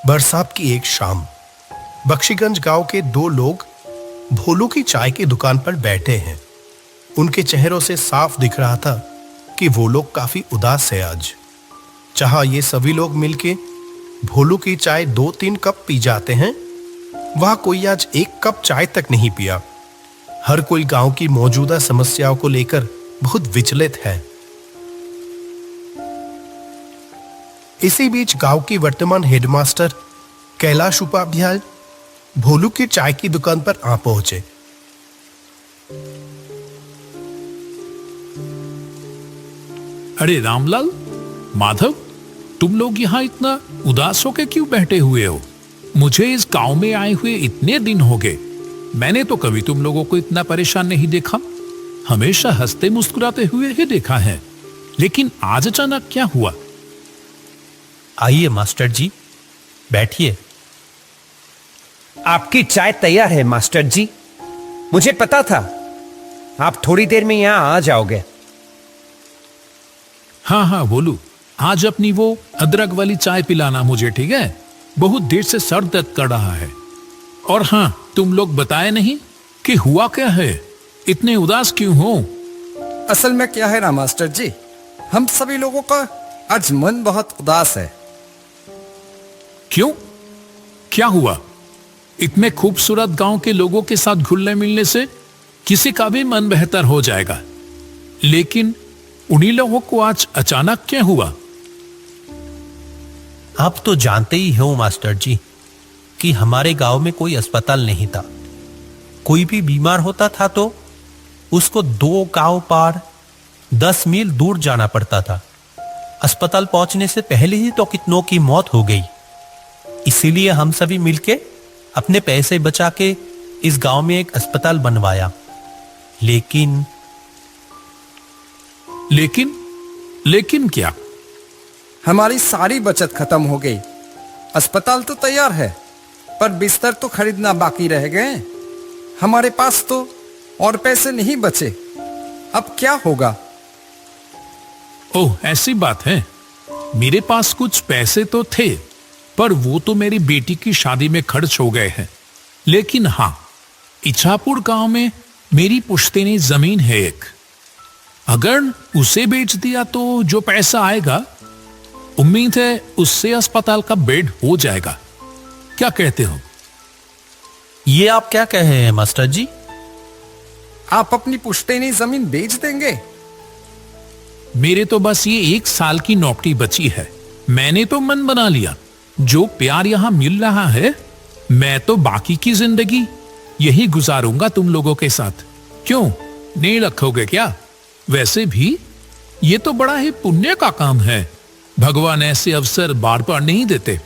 बरसात की एक शाम बख्शीगंज गांव के दो लोग भोलू की चाय की दुकान पर बैठे हैं। उनके चेहरों से साफ दिख रहा था कि वो लोग काफी उदास है आज। जहां ये सभी लोग मिलके भोलू की चाय 2-3 कप पी जाते हैं, वहां कोई आज 1 कप चाय तक नहीं पिया। हर कोई गांव की मौजूदा समस्याओं को लेकर बहुत विचलित है। इसी बीच गांव की वर्तमान हेडमास्टर कैलाश उपाध्याय भोलू की चाय की दुकान पर आ पहुंचे। अरे रामलाल, माधव, तुम लोग यहाँ इतना उदास होकर क्यों बैठे हुए हो? मुझे इस गांव में आए हुए इतने दिन हो गए, मैंने तो कभी तुम लोगों को इतना परेशान नहीं देखा। हमेशा हंसते मुस्कुराते हुए ही देखा है, लेकिन आज अचानक क्या हुआ? आइए मास्टर जी, बैठिए। आपकी चाय तैयार है मास्टर जी। मुझे पता था आप थोड़ी देर में यहां आ जाओगे। हाँ हाँ बोलू, आज अपनी वो अदरक वाली चाय पिलाना मुझे, ठीक है? बहुत देर से सर दर्द कर रहा है। और हाँ, तुम लोग बताए नहीं कि हुआ क्या है, इतने उदास क्यों हो? असल में क्या है ना मास्टर जी, हम सभी लोगों का आज मन बहुत उदास है। क्यों? क्या हुआ? इतने खूबसूरत गांव के लोगों के साथ घुलने मिलने से किसी का भी मन बेहतर हो जाएगा, लेकिन उन्हीं लोगों को आज अचानक क्या हुआ? आप तो जानते ही हो मास्टर जी कि हमारे गांव में कोई अस्पताल नहीं था। कोई भी बीमार होता था तो उसको 2 गांव पार 10 मील दूर जाना पड़ता था। अस्पताल पहुंचने से पहले ही तो कितनों की मौत हो गई। इसीलिए हम सभी मिलके अपने पैसे बचा के इस गांव में एक अस्पताल बनवाया। लेकिन क्या? हमारी सारी बचत खत्म हो गई। अस्पताल तो तैयार है, पर बिस्तर तो खरीदना बाकी रह गए। हमारे पास तो और पैसे नहीं बचे। अब क्या होगा? ओह, ऐसी बात है। मेरे पास कुछ पैसे तो थे, पर वो तो मेरी बेटी की शादी में खर्च हो गए हैं। लेकिन हाँ, इच्छापुर गांव में मेरी पुश्तैनी जमीन है एक। अगर उसे बेच दिया तो जो पैसा आएगा, उम्मीद है उससे अस्पताल का बेड हो जाएगा। क्या कहते हो? ये आप क्या कह रहे हैं मास्टर जी? आप अपनी पुश्तैनी जमीन बेच देंगे? मेरे तो बस ये 1 साल की नौकरी बची है। मैंने तो मन बना लिया, जो प्यार यहां मिल रहा है, मैं तो बाकी की जिंदगी यही गुजारूंगा तुम लोगों के साथ। क्यों, नहीं रखोगे क्या? वैसे भी ये तो बड़ा ही पुण्य का काम है। भगवान ऐसे अवसर बार बार नहीं देते।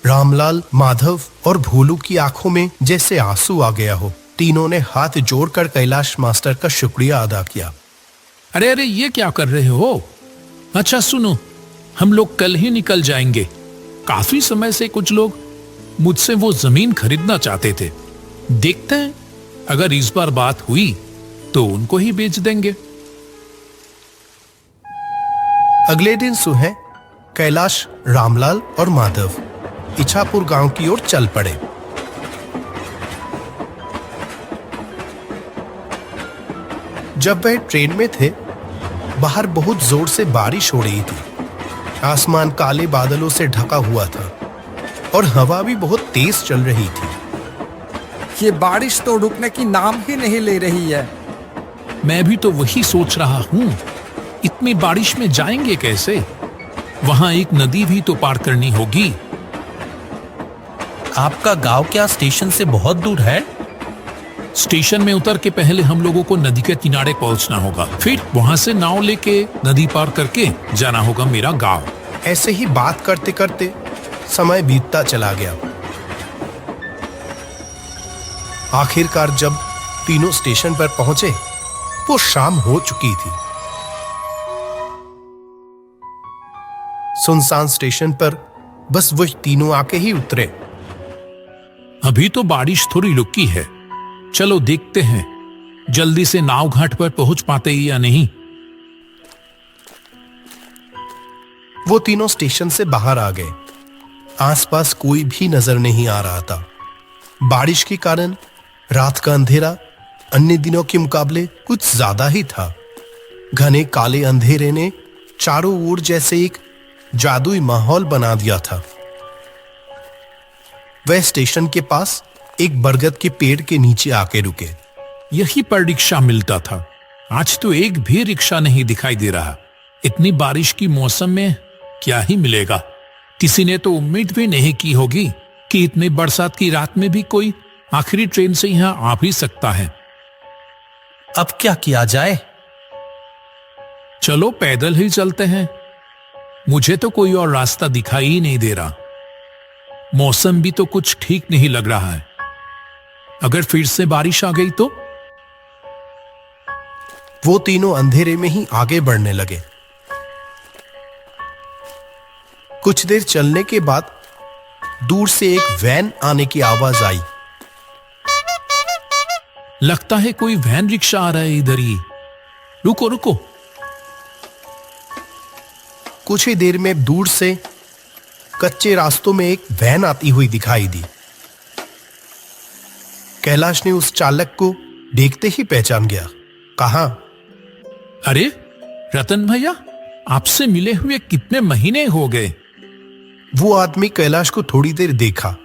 रामलाल, माधव और भोलू की आंखों में जैसे आंसू आ गया हो। तीनों ने हाथ जोड़कर कैलाश मास्टर का शुक्रिया अदा किया। अरे अरे, ये क्या कर रहे हो? अच्छा सुनो, हम लोग कल ही निकल जाएंगे। काफी समय से कुछ लोग मुझसे वो जमीन खरीदना चाहते थे। देखते हैं, अगर इस बार बात हुई तो उनको ही बेच देंगे। अगले दिन सुबह कैलाश, रामलाल और माधव इच्छापुर गांव की ओर चल पड़े। जब वह ट्रेन में थे, बाहर बहुत जोर से बारिश हो रही थी। आसमान काले बादलों से ढका हुआ था और हवा भी बहुत तेज चल रही थी। ये बारिश तो रुकने की नाम ही नहीं ले रही है। मैं भी तो वही सोच रहा हूं, इतनी बारिश में जाएंगे कैसे? वहां एक नदी भी तो पार करनी होगी। आपका गांव क्या स्टेशन से बहुत दूर है? स्टेशन में उतर के पहले हम लोगों को नदी के किनारे पहुंचना होगा, फिर वहां से नाव लेके नदी पार करके जाना होगा मेरा गांव। ऐसे ही बात करते करते समय बीतता चला गया। आखिरकार जब तीनों स्टेशन पर पहुंचे, वो शाम हो चुकी थी। सुनसान स्टेशन पर बस वही तीनों आके ही उतरे। अभी तो बारिश थोड़ी रुकी है, चलो देखते हैं जल्दी से नाव घाट पर पहुंच पाते या नहीं। वो तीनों स्टेशन से बाहर आ गए। आसपास कोई भी नजर नहीं आ रहा था। बारिश के कारण रात का अंधेरा अन्य दिनों के मुकाबले कुछ ज्यादा ही था। घने काले अंधेरे ने चारों ओर जैसे एक जादुई माहौल बना दिया था। वह स्टेशन के पास एक बरगद के पेड़ के नीचे आके रुके। यही पर रिक्शा मिलता था। आज तो एक भी रिक्शा नहीं दिखाई दे रहा। इतनी बारिश की मौसम में क्या ही मिलेगा। किसी ने तो उम्मीद भी नहीं की होगी कि इतनी बरसात की रात में भी कोई आखिरी ट्रेन से यहां आ भी सकता है। अब क्या किया जाए? चलो पैदल ही चलते हैं। मुझे तो कोई और रास्ता दिखाई ही नहीं दे रहा। मौसम भी तो कुछ ठीक नहीं लग रहा है। अगर फिर से बारिश आ गई तो? वो तीनों अंधेरे में ही आगे बढ़ने लगे। कुछ देर चलने के बाद दूर से एक वैन आने की आवाज आई। लगता है कोई वैन रिक्शा आ रहा है इधर ही। रुको रुको। कुछ ही देर में दूर से कच्चे रास्तों में एक वैन आती हुई दिखाई दी। कैलाश ने उस चालक को देखते ही पहचान गया। कहा, अरे रतन भैया, आपसे मिले हुए कितने महीने हो गए। वो आदमी कैलाश को थोड़ी देर देखा,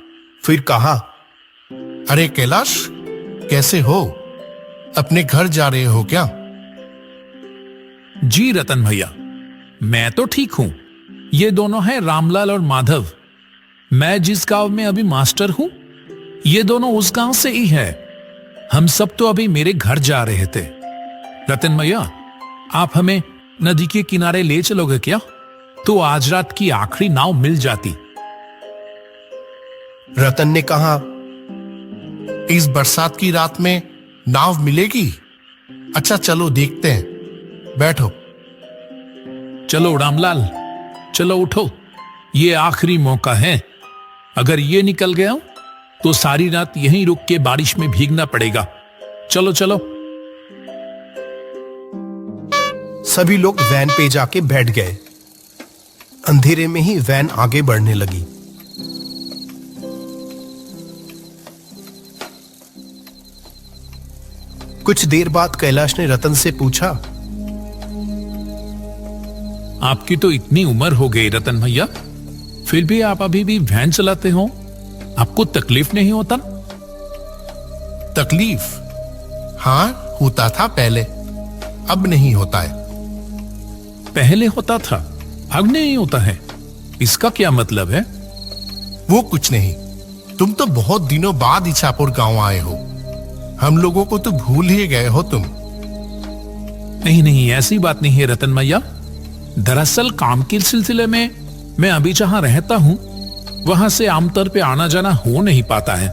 फिर कहा, अरे कैलाश, कैसे हो? अपने घर जा रहे हो क्या? जी रतन भैया, मैं तो ठीक हूं। ये दोनों हैं रामलाल और माधव। मैं जिस गांव में अभी मास्टर हूं, ये दोनों उस गांव से ही है। हम सब तो अभी मेरे घर जा रहे थे। रतन भैया, आप हमें नदी के किनारे ले चलोगे क्या? तो आज रात की आखिरी नाव मिल जाती। रतन ने कहा, इस बरसात की रात में नाव मिलेगी? अच्छा चलो देखते हैं, बैठो। चलो रामलाल, चलो उठो। ये आखिरी मौका है। अगर ये निकल गया तो सारी रात यहीं रुक के बारिश में भीगना पड़ेगा। चलो चलो। सभी लोग वैन पे जाके बैठ गए। अंधेरे में ही वैन आगे बढ़ने लगी। कुछ देर बाद कैलाश ने रतन से पूछा, आपकी तो इतनी उम्र हो गई रतन भैया, फिर भी आप अभी भी वैन चलाते हो? आपको तकलीफ नहीं होता? तकलीफ? हाँ, होता था पहले, अब नहीं होता है। पहले होता था, अब नहीं होता है। इसका क्या मतलब है? वो कुछ नहीं। तुम तो बहुत दिनों बाद इछापुर गांव आए हो। हम लोगों को तो भूल ही गए हो तुम। नहीं नहीं, ऐसी बात नहीं है रतन भैया। दरअसल काम के सिलसिले में मैं अभी जहां रहता हूं, वहां से आमतौर पे आना जाना हो नहीं पाता है।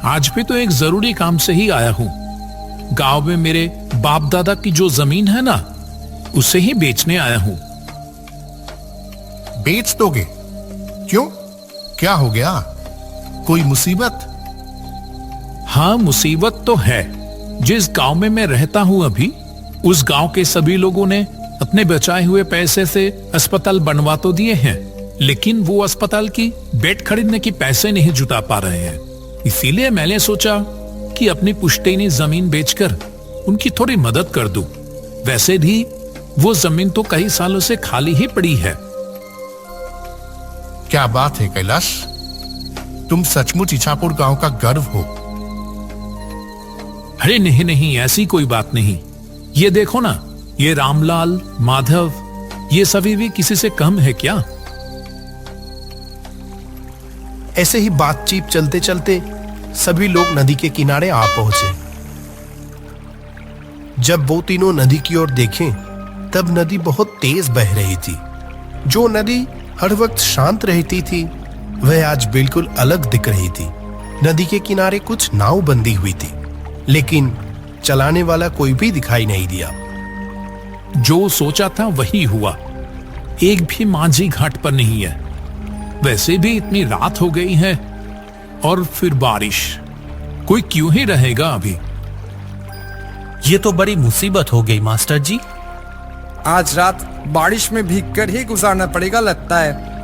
आज भी तो एक जरूरी काम से ही आया हूं। गांव में मेरे बाप दादा की जो जमीन है ना, उसे ही बेचने आया हूं। बेच दोगे? क्यों, क्या हो गया? कोई मुसीबत? हाँ, मुसीबत तो है। जिस गांव में मैं रहता हूं अभी, उस गांव के सभी लोगों ने अपने बचाए हुए पैसे से अस्पताल बनवा तो दिए हैं, लेकिन वो अस्पताल की बेड खरीदने की पैसे नहीं जुटा पा रहे हैं। इसीलिए मैंने सोचा कि अपनी पुश्तैनी जमीन बेचकर उनकी थोड़ी मदद कर दूं। वैसे भी वो जमीन तो कई सालों से खाली ही पड़ी है। क्या बात है कैलाश, तुम सचमुच इछापुर गांव का गर्व हो। अरे नहीं नहीं, ऐसी कोई बात नहीं। ये देखो ना, ये रामलाल, माधव, ये सभी भी किसी से कम है क्या? ऐसे ही बातचीत चलते चलते सभी लोग नदी के किनारे आ पहुंचे। जब वो तीनों नदी की ओर देखें, तब नदी बहुत तेज बह रही थी। जो नदी हर वक्त शांत रहती थी, वह आज बिल्कुल अलग दिख रही थी। नदी के किनारे कुछ नाव बंधी हुई थी, लेकिन चलाने वाला कोई भी दिखाई नहीं दिया। जो सोचा था वही हुआ। एक भी माझी घाट पर नहीं है। वैसे भी इतनी रात हो गई है, और फिर बारिश। कोई क्यों ही रहेगा अभी? ये तो बड़ी मुसीबत हो गई मास्टर जी। आज रात बारिश में भीगकर ही गुजारना पड़ेगा लगता है।